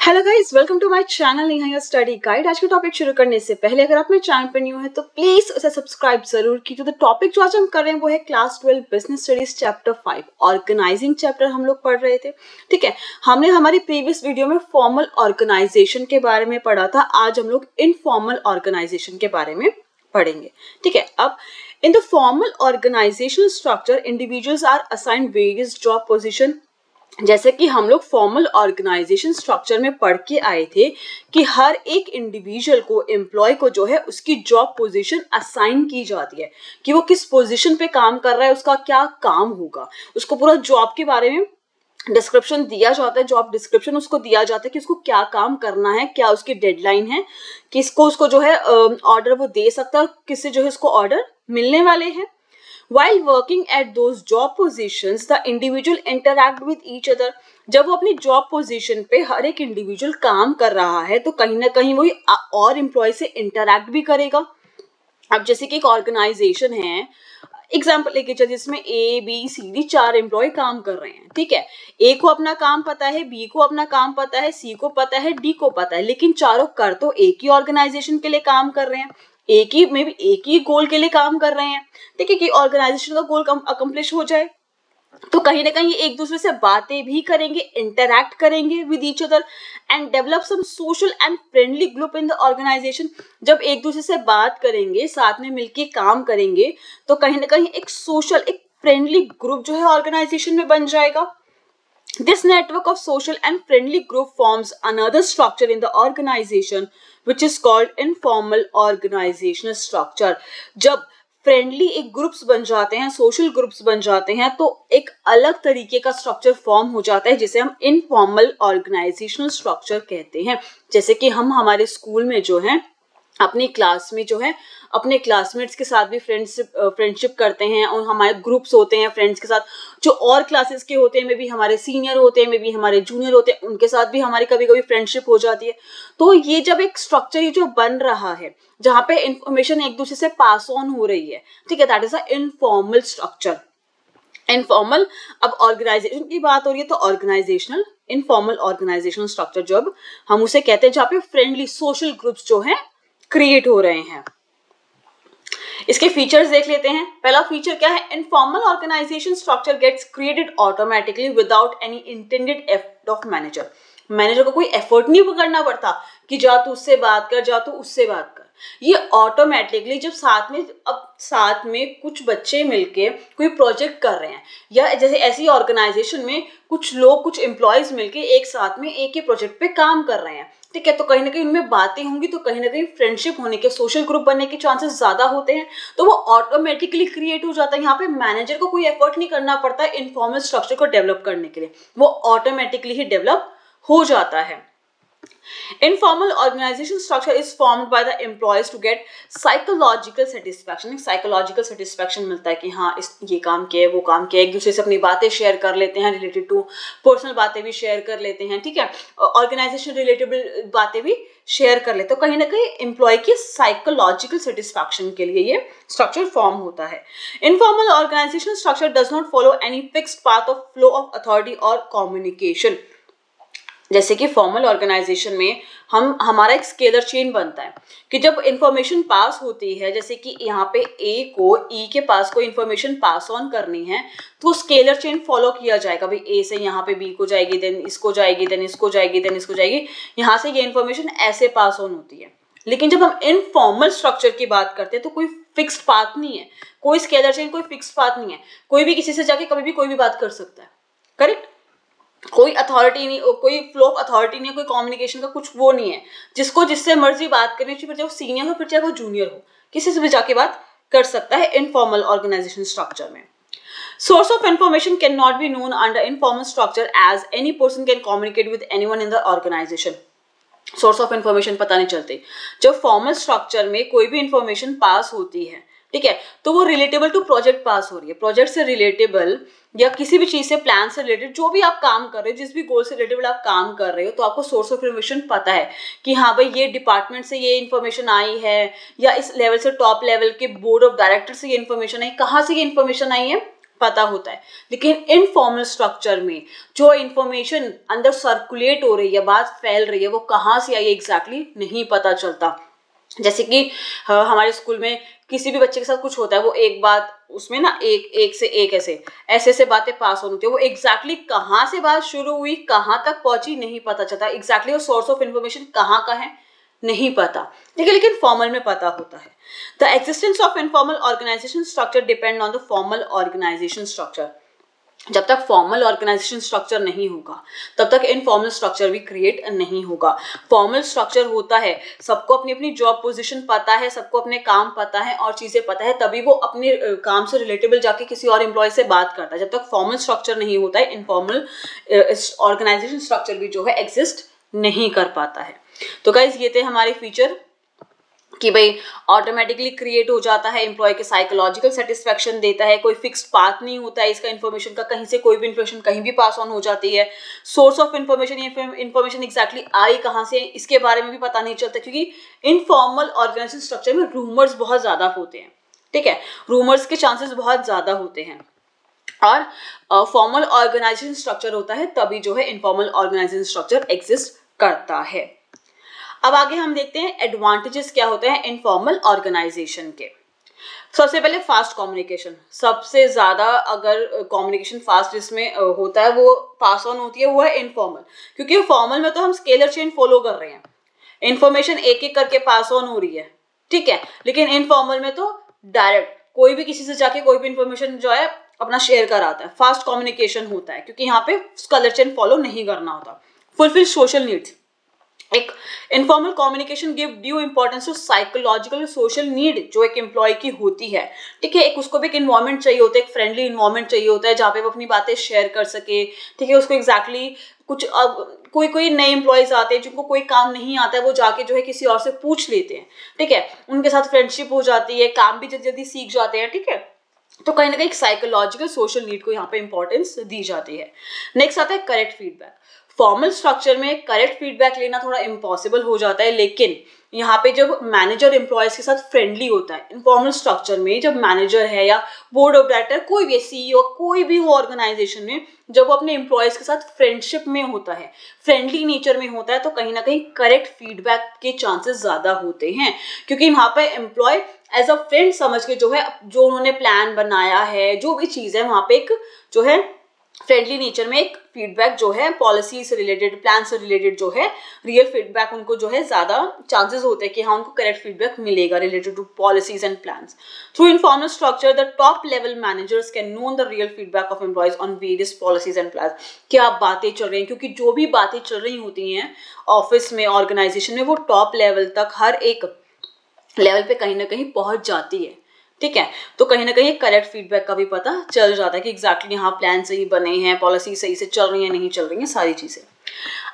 Hello guys, welcome to my channel Neha your study guide. आज का topic शुरू करने से पहले अगर आप मेरे चैनल पर न्यू है तो प्लीज उसे सब्सक्राइब जरूर कीजिए। तो टॉपिक जो आज हम कर रहे हैं वो है class 12 business studies chapter 5 organizing chapter हम लोग पढ़ रहे थे। ठीक है, हमने हमारी प्रीवियस वीडियो में फॉर्मल ऑर्गेनाइजेशन के बारे में पढ़ा था। आज हम लोग इनफॉर्मल ऑर्गेनाइजेशन के बारे में पढ़ेंगे। ठीक है, अब in the formal organizational structure individuals are assigned various job position. जैसे कि हम लोग फॉर्मल ऑर्गेनाइजेशन स्ट्रक्चर में पढ़ के आए थे कि हर एक इंडिविजुअल को, एम्प्लॉय को जो है उसकी जॉब पोजीशन असाइन की जाती है कि वो किस पोजीशन पे काम कर रहा है, उसका क्या काम होगा, उसको पूरा जॉब के बारे में डिस्क्रिप्शन दिया जाता है। जॉब डिस्क्रिप्शन उसको दिया जाता है कि उसको क्या काम करना है, क्या उसकी डेडलाइन है, किसको उसको जो है ऑर्डर वो दे सकता है और किससे जो है उसको ऑर्डर मिलने वाले हैं। While working at those job positions, the individual interact with each other. जब वो अपनी जॉब पोजीशन पे हर एक इंडिविजुअल काम कर रहा है तो कहीं ना कहीं वो और एम्प्लॉय से इंटरैक्ट भी करेगा। अब जैसे कि एक ऑर्गेनाइजेशन है, एग्जाम्पल लेके चलिए, जिसमें A B C D 4 employee काम कर रहे हैं। ठीक है, ए को अपना काम पता है, बी को अपना काम पता है, सी को पता है, डी को पता है, लेकिन चारों कर तो एक ही ऑर्गेनाइजेशन के लिए काम कर रहे हैं, एक ही गोल के लिए काम कर रहे हैं। ठीक है, कि ऑर्गेनाइजेशन का गोल अकम्प्लिश हो जाए। तो कहीं ना कहीं एक दूसरे से बातें भी करेंगे, इंटरैक्ट करेंगे with each other and develop some social and friendly group in the organization. जब एक दूसरे से बात करेंगे, साथ में मिलके काम करेंगे, तो कहीं ना कहीं एक सोशल, एक फ्रेंडली ग्रुप जो है ऑर्गेनाइजेशन में बन जाएगा। This network of social and friendly group forms another structure in the organization, which is called informal organizational structure. जब फ्रेंडली एक ग्रुप्स बन जाते हैं, सोशल ग्रुप्स बन जाते हैं, तो एक अलग तरीके का स्ट्रक्चर फॉर्म हो जाता है जिसे हम इनफॉर्मल ऑर्गेनाइजेशनल स्ट्रक्चर कहते हैं। जैसे कि हम हमारे स्कूल में जो है अपनी क्लास में जो है अपने क्लासमेट्स के साथ भी फ्रेंडशिप करते हैं, और हमारे ग्रुप्स होते हैं फ्रेंड्स के साथ, जो और क्लासेस के होते हैं, मे बी हमारे सीनियर होते हैं, मे बी हमारे जूनियर होते हैं, उनके साथ भी हमारी कभी कभी फ्रेंडशिप हो जाती है। तो ये जब एक स्ट्रक्चर ये जो बन रहा है जहाँ पे इंफॉर्मेशन एक दूसरे से पास ऑन हो रही है, ठीक है, that is a informal structure. Informal, अब ऑर्गेनाइजेशन की बात हो रही है तो ऑर्गेनाइजेशनल, इनफॉर्मल ऑर्गेनाइजेशनल स्ट्रक्चर जब हम उसे कहते हैं जहाँ पे फ्रेंडली सोशल ग्रुप्स जो है क्रिएट हो रहे हैं। इसके फीचर्स देख लेते हैं। पहला फीचर क्या है? Informal organization structure gets created automatically without any intended effort of manager. Manager को कोई एफर्ट नहीं करना पड़ता कि जा तू उससे बात कर, जा तू उससे बात कर। ये ऑटोमेटिकली जब साथ में कुछ बच्चे मिलके कोई प्रोजेक्ट कर रहे हैं, या जैसे ऐसी ऑर्गेनाइजेशन में कुछ लोग, कुछ एम्प्लॉयज मिलके एक साथ में एक ही प्रोजेक्ट पे काम कर रहे हैं, ठीक है, तो कहीं ना कहीं उनमें बातें होंगी, तो कहीं ना कहीं फ्रेंडशिप होने के, सोशल ग्रुप बनने के चांसेस ज्यादा होते हैं, तो वो ऑटोमेटिकली क्रिएट हो जाता है। यहाँ पे मैनेजर को कोई एफर्ट नहीं करना पड़ता है इनफॉर्मल स्ट्रक्चर को डेवलप करने के लिए, वो ऑटोमेटिकली ही डेवलप हो जाता है। Informal organization structure is formed by the employees to get psychological satisfaction. Psychological satisfaction मिलता है कि हाँ ये काम किया है, वो काम किया है, एक दूसरे से अपनी बातें शेयर कर लेते हैं, रिलेटेड टू पर्सनल बातें भी शेयर कर लेते हैं, ठीक है, ऑर्गेनाइजेशन रिलेटेबल बातें भी शेयर कर लेते हैं। तो कहीं ना कहीं एम्प्लॉय की साइकोलॉजिकल सेटिस्फैक्शन के लिए ये स्ट्रक्चर फॉर्म होता है। Informal organization structure does not follow any fixed path of flow of authority और कम्युनिकेशन। जैसे कि फॉर्मल ऑर्गेनाइजेशन में हमारा एक स्केलर चेन बनता है कि जब इंफॉर्मेशन पास होती है, जैसे कि यहाँ पे ए को ई के पास कोई इंफॉर्मेशन पास ऑन करनी है, तो स्केलर चेन फॉलो किया जाएगा। भाई ए से यहाँ पे बी को जाएगी, देन इसको जाएगी, देन इसको जाएगी, देन इसको जाएगी, यहाँ से ये इन्फॉर्मेशन ऐसे पास ऑन होती है। लेकिन जब हम इनफॉर्मल स्ट्रक्चर की बात करते हैं तो कोई फिक्स्ड पाथ नहीं है, कोई स्केलर चेन, कोई फिक्स्ड पाथ नहीं है, कोई भी किसी से जाके कभी भी कोई भी बात कर सकता है। करेक्ट, कोई अथॉरिटी नहीं, कोई फ्लो ऑफ अथॉरिटी नहीं है, कोई कम्युनिकेशन का कुछ वो नहीं है, जिसको जिससे मर्जी बात करनी चाहिए, फिर चाहे वो सीनियर हो, फिर चाहे वो जूनियर हो, किसी से भी जाके बात कर सकता है इनफॉर्मल ऑर्गेनाइजेशन स्ट्रक्चर में। Source of information can not be known under informal structure as any person can communicate with anyone in the organization. Source of information पता नहीं चलते। जब फॉर्मल स्ट्रक्चर में कोई भी इंफॉर्मेशन पास होती है, ठीक है, तो वो रिलेटेबल टू प्रोजेक्ट पास हो रही है, प्रोजेक्ट से रिलेटेबल या किसी भी चीज से, प्लान से रिलेटेड, जो भी आप काम कर रहे हो, जिस भी गोल से रिलेटेबल आप काम कर रहे हो, तो आपको सोर्स ऑफ इन्फॉर्मेशन पता है कि हाँ भाई ये डिपार्टमेंट से ये इन्फॉर्मेशन आई है, या इस लेवल से, टॉप लेवल के बोर्ड ऑफ डायरेक्टर से ये इन्फॉर्मेशन आई। कहाँ से ये इन्फॉर्मेशन आई है? पता होता है। लेकिन इनफॉर्मल स्ट्रक्चर में जो इंफॉर्मेशन अंदर सर्कुलेट हो रही है, बात फैल रही है, वो कहाँ से आई एग्जैक्टली नहीं पता चलता। जैसे कि हमारे स्कूल में किसी भी बच्चे के साथ कुछ होता है, वो एक बात उसमें ना एक से एक ऐसे बातें पास होती है, वो एग्जैक्टली कहाँ से बात शुरू हुई, कहाँ तक पहुंची नहीं पता चलता, एग्जैक्टली वो सोर्स ऑफ इन्फॉर्मेशन कहाँ का है नहीं पता, ठीक है। लेकिन फॉर्मल में पता होता है। The existence of informal organization structure depend on the formal organization structure. जब तक फॉर्मल ऑर्गेनाइजेशन स्ट्रक्चर नहीं होगा तब तक इनफॉर्मल स्ट्रक्चर भी क्रिएट नहीं होगा। फॉर्मल स्ट्रक्चर होता है, सबको अपनी अपनी जॉब पोजीशन पता है, सबको अपने काम पता है और चीजें पता है, तभी वो अपने काम से रिलेटेबल जाके किसी और एम्प्लॉय से बात करता है। जब तक फॉर्मल स्ट्रक्चर नहीं होता है, इनफॉर्मल ऑर्गेनाइजेशन स्ट्रक्चर भी जो है एग्जिस्ट नहीं कर पाता है। तो गाइज ये थे हमारे फीचर कि भाई ऑटोमेटिकली क्रिएट हो जाता है, एम्प्लॉय के साइकोलॉजिकल सेटिस्फेक्शन देता है, कोई फिक्स्ड पाथ नहीं होता है इसका इन्फॉर्मेशन का, कहीं से कोई भी इन्फॉर्मेशन कहीं भी पास ऑन हो जाती है। Source of information, information exactly I कहाँ से इसके बारे में भी पता नहीं चलता, क्योंकि इनफॉर्मल ऑर्गेनाइजेशन स्ट्रक्चर में रूमर्स बहुत ज्यादा होते हैं, ठीक है, रूमर्स के चांसेस बहुत ज्यादा होते हैं। और फॉर्मल ऑर्गेनाइजेशन स्ट्रक्चर होता है तभी जो है इनफॉर्मल ऑर्गेनाइजेशन स्ट्रक्चर एग्जिस्ट करता है। अब आगे हम देखते हैं एडवांटेजेस क्या होते हैं इनफॉर्मल ऑर्गेनाइजेशन के। सबसे पहले फास्ट कम्युनिकेशन, सबसे ज्यादा अगर कम्युनिकेशन फास्ट जिसमें होता है वो पास ऑन होती है वो है इनफॉर्मल, क्योंकि फॉर्मल में तो हम स्केलर चेन फॉलो कर रहे हैं, इन्फॉर्मेशन एक एक करके पास ऑन हो रही है, ठीक है। लेकिन इनफॉर्मल में तो डायरेक्ट कोई भी किसी से जाके कोई भी इन्फॉर्मेशन जो है अपना शेयर कराता है, फास्ट कम्युनिकेशन होता है, क्योंकि यहाँ पे स्केलर चेन फॉलो नहीं करना होता। फुलफिल सोशल नीड्स, एक informal communication give due importance to psychological social need जो एक एम्प्लॉय की होती है, ठीक है। एक उसको भी एक इन्वायरमेंट चाहिए होता है, एक फ्रेंडली इन्वायरमेंट चाहिए होता है जहाँ पे वो अपनी बातें शेयर कर सके, ठीक है। उसको एग्जैक्टली कुछ अब कोई नए एम्प्लॉयज आते हैं जिनको कोई काम नहीं आता है, वो जाके जो है किसी और से पूछ लेते हैं, ठीक है, उनके साथ फ्रेंडशिप हो जाती है, काम भी जल्दी जल्दी सीख जाते हैं, ठीक है। तो कहीं ना कहीं साइकोलॉजिकल सोशल नीड को यहाँ पे इंपॉर्टेंस दी जाती है। नेक्स्ट आता है करेक्ट फीडबैक। फॉर्मल स्ट्रक्चर में करेक्ट फीडबैक लेना थोड़ा इम्पॉसिबल हो जाता है, लेकिन यहाँ पे जब मैनेजर एम्प्लॉयज के साथ फ्रेंडली होता है, इनफॉर्मल स्ट्रक्चर में जब मैनेजर है या बोर्ड ऑफ डायरेक्टर कोई भी सीईओ कोई भी हो ऑर्गेनाइजेशन में, जब वो अपने एम्प्लॉयज के साथ फ्रेंडशिप में होता है, फ्रेंडली नेचर में होता है, तो कहीं ना कहीं करेक्ट फीडबैक के चांसेस ज्यादा होते हैं, क्योंकि वहां पे एम्प्लॉय एज अ फ्रेंड समझ के जो है जो उन्होंने प्लान बनाया है, जो भी चीज है वहां पे एक जो है फ्रेंडली नेचर में एक फीडबैक जो है पॉलिसी से रिलेटेड, प्लान से रिलेटेड जो है रियल फीडबैक उनको जो है ज्यादा चांसेस होते हैं कि हाँ उनको करेक्ट फीडबैक मिलेगा related to policies and plans. Through informal structure the top level managers can know the real feedback of employees on various policies and plans. क्या बातें चल रही हैं, क्योंकि जो भी बातें चल रही होती हैं ऑफिस में, ऑर्गेनाइजेशन में, वो टॉप लेवल तक हर एक लेवल पे कहीं ना कहीं पहुंच जाती है, ठीक है। तो कहीं ना कहीं करेक्ट फीडबैक का भी पता चल जाता है कि एग्जैक्टली यहाँ प्लान सही बने हैं, पॉलिसी सही से चल रही है नहीं चल रही है, सारी चीजें।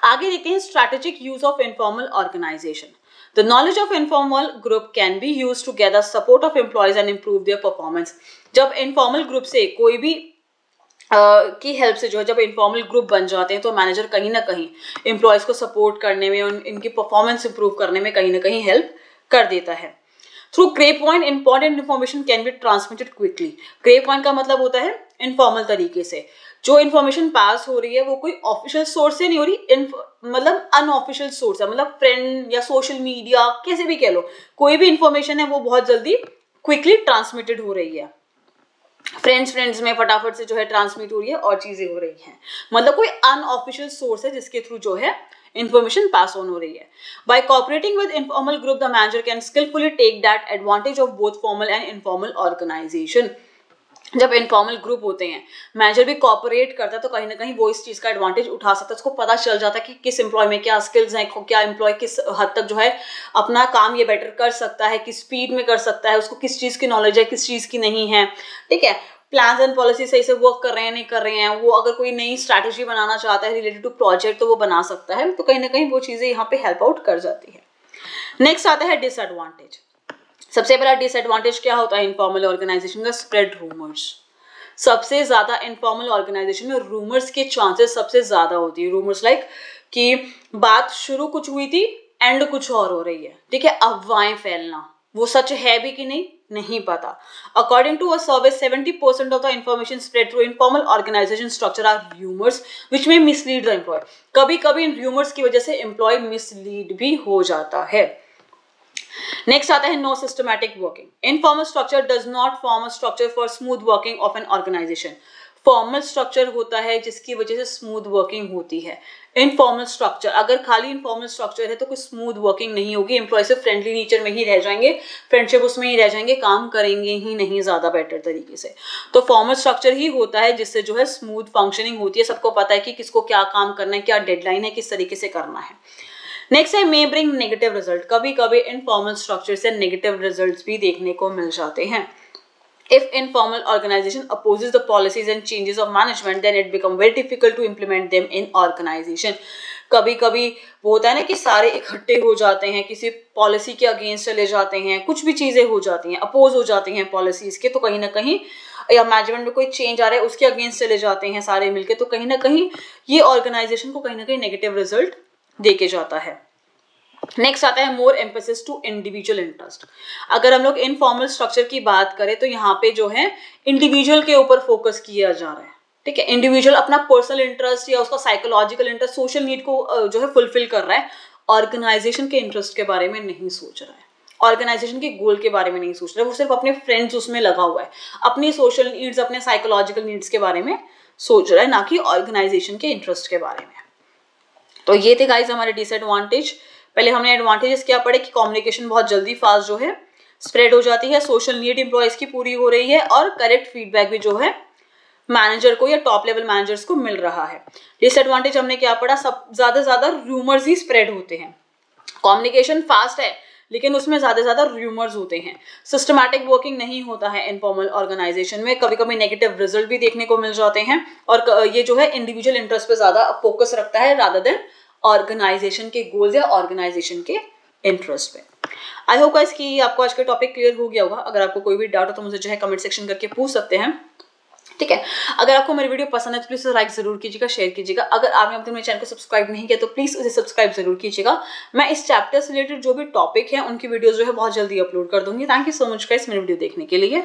आगे देखते हैं strategic use of informal organization. The knowledge of informal group can be use to get the support of employees and improve their performance. जब इनफॉर्मल ग्रुप से कोई भी की हेल्प से जो है जब इनफॉर्मल ग्रुप बन जाते हैं तो मैनेजर कहीं ना कहीं एम्प्लॉयज को सपोर्ट करने में, इनकी परफॉर्मेंस इंप्रूव करने में कहीं ना कहीं हेल्प कर देता है। Through grey point important information can be transmitted quickly. Grey point का मतलब होता है इनफॉर्मल तरीके से जो इन्फॉर्मेशन पास हो रही है वो कोई ऑफिशियल सोर्स से नहीं हो रही, मतलब अनऑफिशियल सोर्स है, मतलब फ्रेंड या सोशल मीडिया कैसे भी कह लो, कोई भी इंफॉर्मेशन है वो बहुत जल्दी क्विकली ट्रांसमिटेड हो रही है, फ्रेंड्स में फटाफट से जो है ट्रांसमिट हो रही है और चीजें हो रही हैं, मतलब कोई अनऑफिशियल सोर्स है जिसके थ्रू जो है information pass on हो रही है। By cooperating with informal group, the manager can skillfully take that advantage of both formal and informal organization. जब इनफॉर्मल ग्रुप होते हैं मैनेजर भी कॉपरेट करता है तो कहीं ना कहीं वो इस चीज का एडवांटेज उठा सकता है, उसको पता चल जाता है कि किस एम्प्लॉय में क्या स्किल्स हैं, क्या एम्प्लॉय किस हद तक जो है अपना काम ये बेटर कर सकता है, किस स्पीड में कर सकता है, उसको किस चीज की नॉलेज है, किस चीज की नहीं है, ठीक है। प्लान्स एंड पॉलिसी सही से वर्क कर रहे हैं नहीं कर रहे हैं, वो अगर कोई नई स्ट्रैटेजी बनाना चाहता है रिलेटेड टू प्रोजेक्ट तो वो बना सकता है, तो कहीं ना कहीं वो चीजें यहाँ पे हेल्प आउट कर जाती है। नेक्स्ट आता है डिसएडवांटेज। सबसे बड़ा डिसएडवांटेज क्या होता है इनफॉर्मल ऑर्गेनाइजेशन का? Spread rumours. सबसे ज्यादा इनफॉर्मल ऑर्गेनाइजेशन में रूमर्स के चांसेस सबसे ज्यादा होती है। रूमर्स लाइक कि बात शुरू कुछ हुई थी एंड कुछ और हो रही है, ठीक है, अफवाहें फैलना, वो सच है भी कि नहीं नहीं पता। According to a survey 70% of the information spread through informal organization structure are rumours which may mislead the employ. कभी कभी इन र्यूमर्स की वजह से एम्प्लॉय मिसलीड भी हो जाता है। नेक्स्ट आता है no systematic working. Informal structure does not form a structure for smooth working of an organization. Formal structure होता है जिसकी वजह से स्मूथ वर्किंग होती है। इनफॉर्मल स्ट्रक्चर, अगर खाली इनफॉर्मल स्ट्रक्चर है तो कोई स्मूथ वर्किंग नहीं होगी, एम्प्लॉय से फ्रेंडली नेचर में ही रह जाएंगे, फ्रेंडशिप उसमें ही रह जाएंगे, काम करेंगे ही नहीं ज्यादा बेटर तरीके से। तो फॉर्मल स्ट्रक्चर ही होता है जिससे जो है स्मूथ फंक्शनिंग होती है, सबको पता है कि किसको क्या काम करना है, क्या डेडलाइन है, किस तरीके से करना है। नेक्स्ट है मे ब्रिंग नेगेटिव रिजल्ट। कभी कभी इनफॉर्मल स्ट्रक्चर से नेगेटिव रिजल्ट्स भी देखने को मिल जाते हैं। If informal organization opposes the policies and changes of management, then it becomes very difficult to implement them in organization. कभी कभी वो होता है ना कि सारे इकट्ठे हो जाते हैं, किसी पॉलिसी के अगेंस्ट चले जाते हैं, कुछ भी चीजें हो जाती हैं, अपोज हो जाती हैं पॉलिसीज के, तो कहीं ना कहीं या मैनेजमेंट में कोई चेंज आ रहा है उसके अगेंस्ट चले जाते हैं सारे मिलके, तो कहीं ना कहीं ये ऑर्गेनाइजेशन को कहीं ना कहीं नेगेटिव रिजल्ट दे के जाता है। नेक्स्ट आता है मोर एम्फेसिस टू इंडिविजुअल इंटरेस्ट। अगर हम लोग इनफॉर्मल स्ट्रक्चर की बात करें तो यहाँ पे जो है इंडिविजुअल के ऊपर फोकस किया जा रहा है। ठीक है, इंडिविजुअल अपना पर्सनल इंटरेस्ट या उसका साइकोलॉजिकल इंटरेस्ट, सोशल नीड को जो है फुलफिल कर रहा है, ऑर्गेनाइजेशन के इंटरेस्ट के बारे में नहीं सोच रहा है, ऑर्गेनाइजेशन के गोल के बारे में नहीं सोच रहा है, वो सिर्फ अपने फ्रेंड्स उसमें लगा हुआ है, अपनी सोशल नीड्स, अपने साइकोलॉजिकल नीड्स के बारे में सोच रहा है, ना कि ऑर्गेनाइजेशन के इंटरेस्ट के बारे में। तो ये थे गाइस हमारे डिसएडवांटेज। पहले हमने एडवांटेजेस क्या पढ़े कि कम्युनिकेशन बहुत जल्दी फास्ट जो है स्प्रेड हो जाती है, सोशल नीड एम्प्लॉयज की पूरी हो रही है, और करेक्ट फीडबैक भी जो है मैनेजर को या टॉप लेवल मैनेजर्स को मिल रहा है। डिसएडवांटेज हमने क्या पढ़ा, सब ज्यादा रूमर्स ही स्प्रेड होते हैं। कम्युनिकेशन फास्ट है लेकिन उसमें ज्यादा रूमर्स होते हैं। सिस्टमैटिक वर्किंग नहीं होता है इनफॉर्मल ऑर्गेनाइजेशन में, कभी कभी नेगेटिव रिजल्ट भी देखने को मिल जाते हैं, और ये जो है इंडिविजुअल इंटरेस्ट पे ज्यादा फोकस रखता है रादर देन ऑर्गेनाइजेशन के गोल्स या ऑर्गेनाइजेशन के इंटरेस्ट पे। आई होप गाइस कि आपको आज का टॉपिक क्लियर हो गया होगा। अगर आपको कोई भी डाउट हो तो मुझे जो है कमेंट सेक्शन करके पूछ सकते हैं। ठीक है, अगर आपको मेरी वीडियो पसंद है तो प्लीज लाइक जरूर कीजिएगा, शेयर कीजिएगा। अगर आपने अब तक मेरे चैनल को सब्सक्राइब नहीं किया तो प्लीज उसे सब्सक्राइब जरूर कीजिएगा। मैं इस चैप्टर से रिलेटेड जो भी टॉपिक है उनकी वीडियोस जो है बहुत जल्दी अपलोड कर दूंगी। Thank you so much guys मेरी वीडियो देखने के लिए।